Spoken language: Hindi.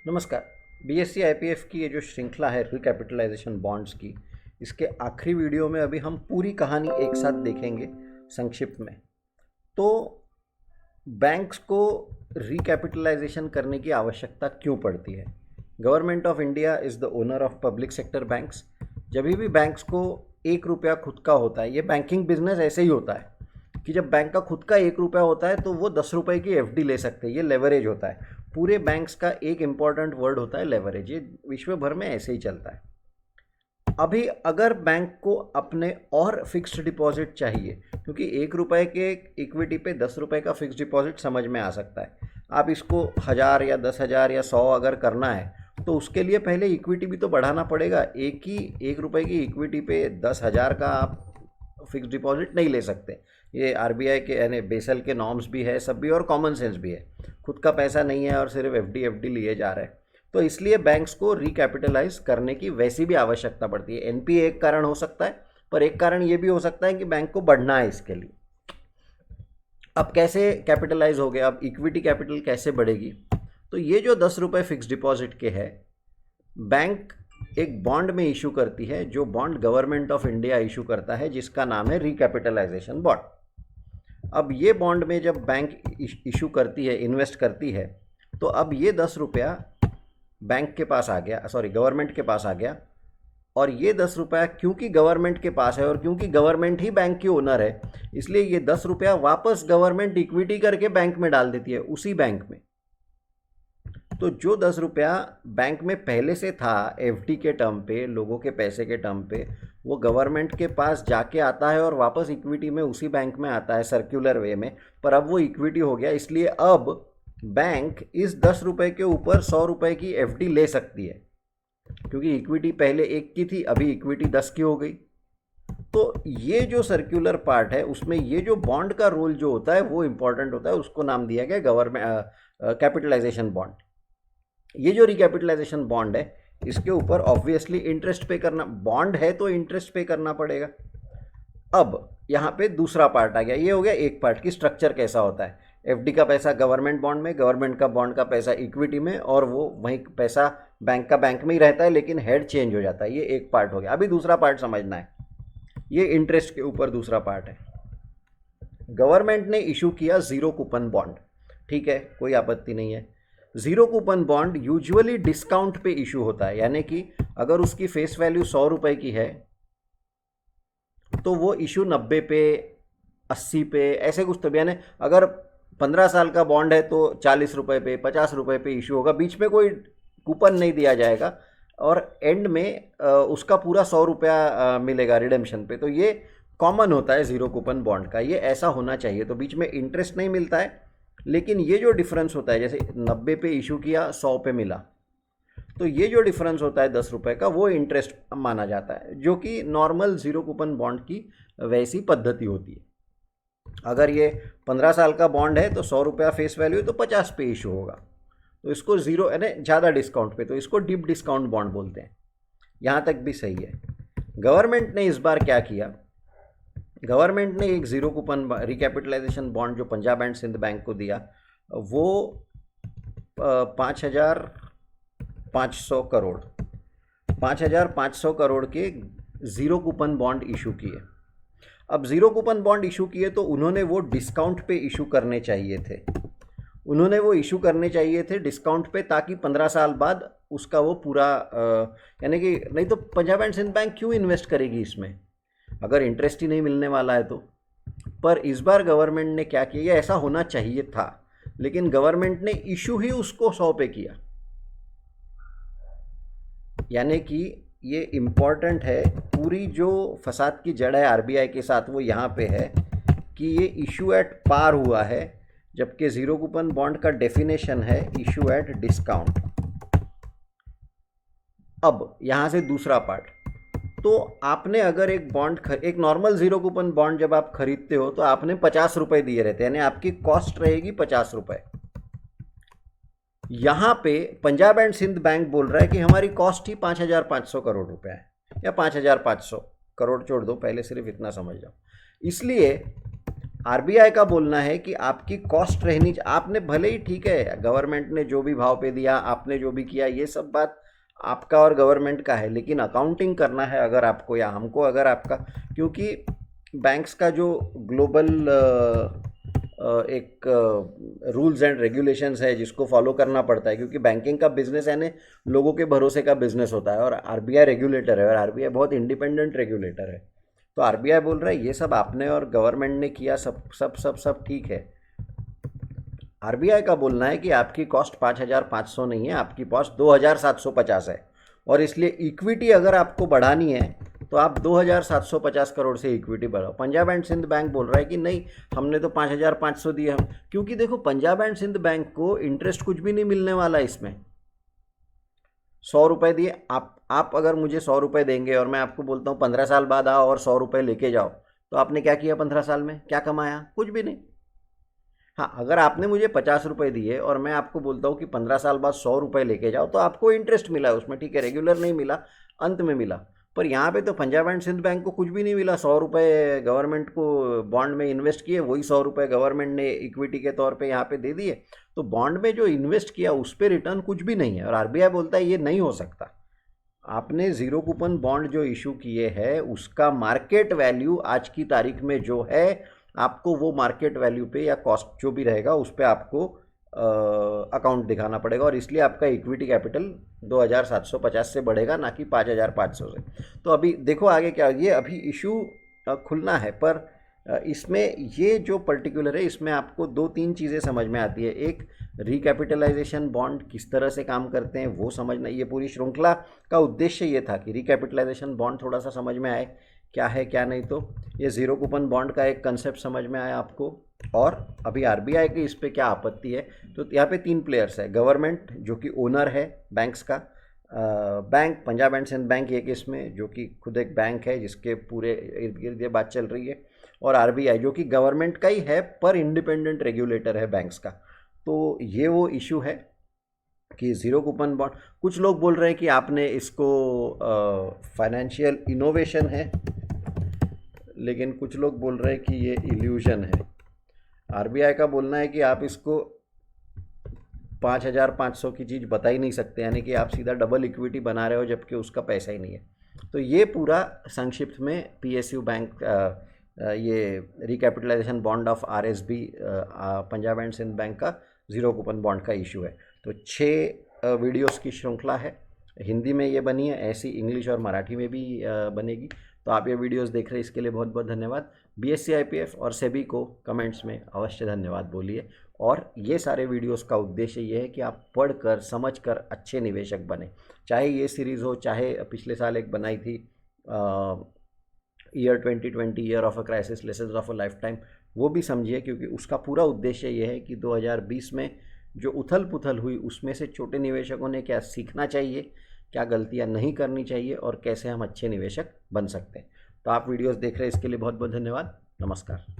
नमस्कार। बीएससी आईपीएफ की ये जो श्रृंखला है रिकैपिटलाइजेशन बॉन्ड्स की, इसके आखिरी वीडियो में अभी हम पूरी कहानी एक साथ देखेंगे संक्षिप्त में। तो बैंक्स को रिकैपिटलाइजेशन करने की आवश्यकता क्यों पड़ती है? Government of India is the owner of public sector banks. जब भी बैंक्स को 1 रुपया खुद का होता है, ये बैंकिंग बिजनेस ऐसे ही होता है कि जब बैंक का खुद का 1 रुपया होता है तो वो 10 रुपये की एफडी ले सकते हैं। ये लेवरेज होता है। पूरे बैंक्स का एक इम्पॉर्टेंट वर्ड होता है लेवरेज। ये विश्व भर में ऐसे ही चलता है। अभी अगर बैंक को अपने और फिक्स्ड डिपॉजिट चाहिए, क्योंकि 1 रुपये के इक्विटी पे 10 रुपये का फिक्स्ड डिपॉजिट समझ में आ सकता है। आप इसको 1000 या 10,000 या 100 अगर करना है तो उसके लिए पहले इक्विटी भी तो बढ़ाना पड़ेगा। 1 रुपये की इक्विटी पे 10,000 का आप फिक्स्ड डिपॉजिट नहीं ले सकते। ये आरबीआई के यानी बेसल के नॉर्म्स भी है, सब भी, और कॉमन सेंस भी है। खुद का पैसा नहीं है और सिर्फ एफडी लिए जा रहे हैं, तो इसलिए बैंक्स को रिकैपिटलाइज करने की वैसी भी आवश्यकता पड़ती है। एनपीए एक कारण हो सकता है, पर एक कारण ये भी हो सकता है कि बैंक को बढ़ना है इसके लिए। अब कैसे कैपिटलाइज हो गया, अब इक्विटी कैपिटल कैसे बढ़ेगी? तो ये जो 10 रुपये फिक्स डिपॉजिट के है, बैंक एक बॉन्ड में इशू करती है, जो bond government of India issue करता है, जिसका नाम है रिकैपिटलाइजेशन बॉन्ड। अब ये बॉन्ड में जब बैंक इशू करती है, इन्वेस्ट करती है, तो अब ये 10 रुपया बैंक के पास आ गया, सॉरी गवर्नमेंट के पास आ गया। और ये 10 रुपया क्योंकि गवर्नमेंट के पास है और क्योंकि गवर्नमेंट ही बैंक की ओनर है, इसलिए ये 10 रुपया वापस गवर्नमेंट इक्विटी करके बैंक में डाल देती है, उसी बैंक में। तो जो 10 रुपया बैंक में पहले से था एफडी के टर्म पे, लोगों के पैसे के टर्म पे, वो गवर्नमेंट के पास जाके आता है और वापस इक्विटी में उसी बैंक में आता है सर्कुलर वे में। पर अब वो इक्विटी हो गया, इसलिए अब बैंक इस 10 रुपये के ऊपर 100 रुपये की एफडी ले सकती है, क्योंकि इक्विटी पहले 1 की थी, अभी इक्विटी 10 की हो गई। तो ये जो सर्कुलर पार्ट है, उसमें ये जो बॉन्ड का रोल जो होता है वो इंपॉर्टेंट होता है। उसको नाम दिया गया गवर्नमेंट कैपिटलाइजेशन बॉन्ड। ये जो रिकैपिटलाइजेशन बॉन्ड है, इसके ऊपर ऑब्वियसली इंटरेस्ट पे करना, बॉन्ड है तो इंटरेस्ट पे करना पड़ेगा। अब यहाँ पे दूसरा पार्ट आ गया। ये हो गया एक पार्ट की स्ट्रक्चर कैसा होता है। एफडी का पैसा गवर्नमेंट बॉन्ड में, गवर्नमेंट का बॉन्ड का पैसा इक्विटी में, और वो वहीं पैसा बैंक का बैंक में ही रहता है, लेकिन हेड चेंज हो जाता है। ये एक पार्ट हो गया। अभी दूसरा पार्ट समझना है। ये इंटरेस्ट के ऊपर दूसरा पार्ट है। गवर्नमेंट ने इशू किया जीरो कूपन बॉन्ड, ठीक है, कोई आपत्ति नहीं है। Zero coupon bond usually discount पे इशू होता है, यानी कि अगर उसकी फेस वैल्यू 100 रुपये की है तो वो इशू 90 पे, 80 पे, ऐसे कुछ। तो यानी अगर 15 साल का बॉन्ड है तो 40 रुपये पे, 50 रुपये पे इशू होगा, बीच में कोई कूपन नहीं दिया जाएगा, और एंड में उसका पूरा 100 रुपया मिलेगा रिडेम्पशन पे। तो ये कॉमन होता है जीरो कूपन बॉन्ड का, ये ऐसा होना चाहिए। तो बीच में इंटरेस्ट नहीं मिलता है, लेकिन ये जो डिफरेंस होता है, जैसे 90 पे इशू किया, 100 पे मिला, तो ये जो डिफरेंस होता है 10 रुपये का, वो इंटरेस्ट माना जाता है, जो कि नॉर्मल जीरो कूपन बॉन्ड की वैसी पद्धति होती है। अगर ये 15 साल का बॉन्ड है तो 100 रुपया फेस वैल्यू, तो 50 पे इशू होगा, तो इसको जीरो यानी ज़्यादा डिस्काउंट पे, तो इसको डीप डिस्काउंट बॉन्ड बोलते हैं। यहाँ तक भी सही है। गवर्नमेंट ने इस बार क्या किया, गवर्नमेंट ने एक जीरो कूपन रिकैपिटलाइजेशन बॉन्ड जो पंजाब एंड सिंध बैंक को दिया, वो 5,500 करोड़ 5,500 करोड़ के ज़ीरो कूपन बॉन्ड इशू किए। अब ज़ीरो कूपन बॉन्ड इशू किए तो उन्होंने वो डिस्काउंट पे इशू करने चाहिए थे, डिस्काउंट पे, ताकि 15 साल बाद उसका वो पूरा यानी कि, नहीं तो पंजाब एंड सिंध बैंक क्यों इन्वेस्ट करेगी इसमें, अगर इंटरेस्ट ही नहीं मिलने वाला है तो। पर इस बार गवर्नमेंट ने क्या किया, ये ऐसा होना चाहिए था, लेकिन गवर्नमेंट ने इशू ही उसको 100 पे किया। यानी कि ये इम्पॉर्टेंट है, पूरी जो फसाद की जड़ है आरबीआई के साथ वो यहाँ पे है कि ये इशू एट पार हुआ है, जबकि जीरो कूपन बॉन्ड का डेफिनेशन है इशू एट डिस्काउंट। अब यहाँ से दूसरा पार्ट, तो आपने अगर एक बॉन्ड, एक नॉर्मल जीरो कूपन बॉन्ड जब आप खरीदते हो तो आपने 50 रुपये दिए रहते हैं, यानी आपकी कॉस्ट रहेगी 50 रुपये। यहाँ पे पंजाब एंड सिंध बैंक बोल रहा है कि हमारी कॉस्ट ही 5,500 करोड़ रुपया है, या 5,500 करोड़ छोड़ दो, पहले सिर्फ इतना समझ जाओ। इसलिए आरबीआई का बोलना है कि आपकी कॉस्ट रहनी, आपने भले ही ठीक है गवर्नमेंट ने जो भी भाव पे दिया, आपने जो भी किया, ये सब बात आपका और गवर्नमेंट का है, लेकिन अकाउंटिंग करना है अगर आपको या हमको, अगर आपका, क्योंकि बैंक्स का जो ग्लोबल एक रूल्स एंड रेगुलेशंस है जिसको फॉलो करना पड़ता है, क्योंकि बैंकिंग का बिजनेस यानी लोगों के भरोसे का बिजनेस होता है, और आरबीआई रेगुलेटर है, और आरबीआई बहुत इंडिपेंडेंट रेगुलेटर है। तो आरबीआई बोल रहा है ये सब आपने और गवर्नमेंट ने किया, सब सब सब सब ठीक है। आरबीआई का बोलना है कि आपकी कॉस्ट 5,500 नहीं है, आपकी कॉस्ट 2,750 है, और इसलिए इक्विटी अगर आपको बढ़ानी है तो आप 2,750 करोड़ से इक्विटी बढ़ाओ। पंजाब एंड सिंध बैंक बोल रहा है कि नहीं, हमने तो 5,500 दिए हम, क्योंकि देखो पंजाब एंड सिंध बैंक को इंटरेस्ट कुछ भी नहीं मिलने वाला इसमें। 100 रुपये दिए, आप अगर मुझे 100 रुपये देंगे और मैं आपको बोलता हूँ 15 साल बाद आओ और 100 रुपये लेके जाओ, तो आपने क्या किया 15 साल में, क्या कमाया, कुछ भी नहीं। हाँ, अगर आपने मुझे 50 रुपये दिए और मैं आपको बोलता हूँ कि 15 साल बाद 100 रुपये लेके जाओ, तो आपको इंटरेस्ट मिला उसमें, ठीक है, रेगुलर नहीं मिला, अंत में मिला। पर यहाँ पे तो पंजाब एंड सिंध बैंक को कुछ भी नहीं मिला। 100 रुपये गवर्नमेंट को बॉन्ड में इन्वेस्ट किए, वही 100 रुपये गवर्नमेंट ने इक्विटी के तौर पे यहाँ पे दे दिए, तो बॉन्ड में जो इन्वेस्ट किया उस पर रिटर्न कुछ भी नहीं है। और आरबीआई बोलता है ये नहीं हो सकता, आपने ज़ीरो कूपन बॉन्ड जो इशू किए हैं उसका मार्केट वैल्यू आज की तारीख में जो है, आपको वो मार्केट वैल्यू पे या कॉस्ट जो भी रहेगा उस पर आपको अकाउंट दिखाना पड़ेगा, और इसलिए आपका इक्विटी कैपिटल 2,750 से बढ़ेगा, ना कि 5,500 से। तो अभी देखो आगे क्या, ये अभी इशू खुलना है, पर इसमें ये जो पर्टिकुलर है इसमें आपको 2-3 चीज़ें समझ में आती है। एक, रिकैपिटलाइजेशन बॉन्ड किस तरह से काम करते हैं वो समझना, ये पूरी श्रृंखला का उद्देश्य ये था कि रिकैपिटलाइजेशन बॉन्ड थोड़ा सा समझ में आए क्या है क्या नहीं। तो ये ज़ीरो कूपन बॉन्ड का एक कंसेप्ट समझ में आया आपको, और अभी आरबीआई की इस पर क्या आपत्ति है। तो यहाँ पे 3 प्लेयर्स है, गवर्नमेंट जो कि ओनर है बैंक्स का, bank Punjab and Sindh bank एक इसमें जो कि खुद एक बैंक है जिसके पूरे इर्द गिर्द ये बात चल रही है, और आरबीआई जो कि गवर्नमेंट का ही है पर इंडिपेंडेंट रेगुलेटर है बैंक्स का। तो ये वो इशू है कि ज़ीरो कूपन बॉन्ड, कुछ लोग बोल रहे हैं कि आपने इसको फाइनेंशियल इनोवेशन है, लेकिन कुछ लोग बोल रहे हैं कि ये इल्यूजन है। आरबीआई का बोलना है कि आप इसको 5,500 की चीज़ बता ही नहीं सकते, यानी कि आप सीधा डबल इक्विटी बना रहे हो जबकि उसका पैसा ही नहीं है। तो ये पूरा संक्षिप्त में पीएसयू बैंक ये recapitalisation bond of RSB Punjab and Sindh bank का ज़ीरो कूपन बॉन्ड का इशू है। तो 6 वीडियोस की श्रृंखला है, हिंदी में ये बनी है, ऐसी इंग्लिश और मराठी में भी बनेगी। तो आप ये वीडियोस देख रहे हैं, इसके लिए बहुत बहुत धन्यवाद। बीएससी आईपीएफ और सेबी को कमेंट्स में अवश्य धन्यवाद बोलिए। और ये सारे वीडियोस का उद्देश्य ये है कि आप पढ़कर समझकर अच्छे निवेशक बने, चाहे ये सीरीज़ हो, चाहे पिछले साल एक बनाई थी year 2020 year of a crisis lessons of a life time, वो भी समझिए, क्योंकि उसका पूरा उद्देश्य ये है कि 2020 में जो उथल पुथल हुई उसमें से छोटे निवेशकों ने क्या सीखना चाहिए, क्या गलतियां नहीं करनी चाहिए, और कैसे हम अच्छे निवेशक बन सकते हैं। तो आप वीडियोस देख रहे हैं, इसके लिए बहुत बहुत धन्यवाद। नमस्कार।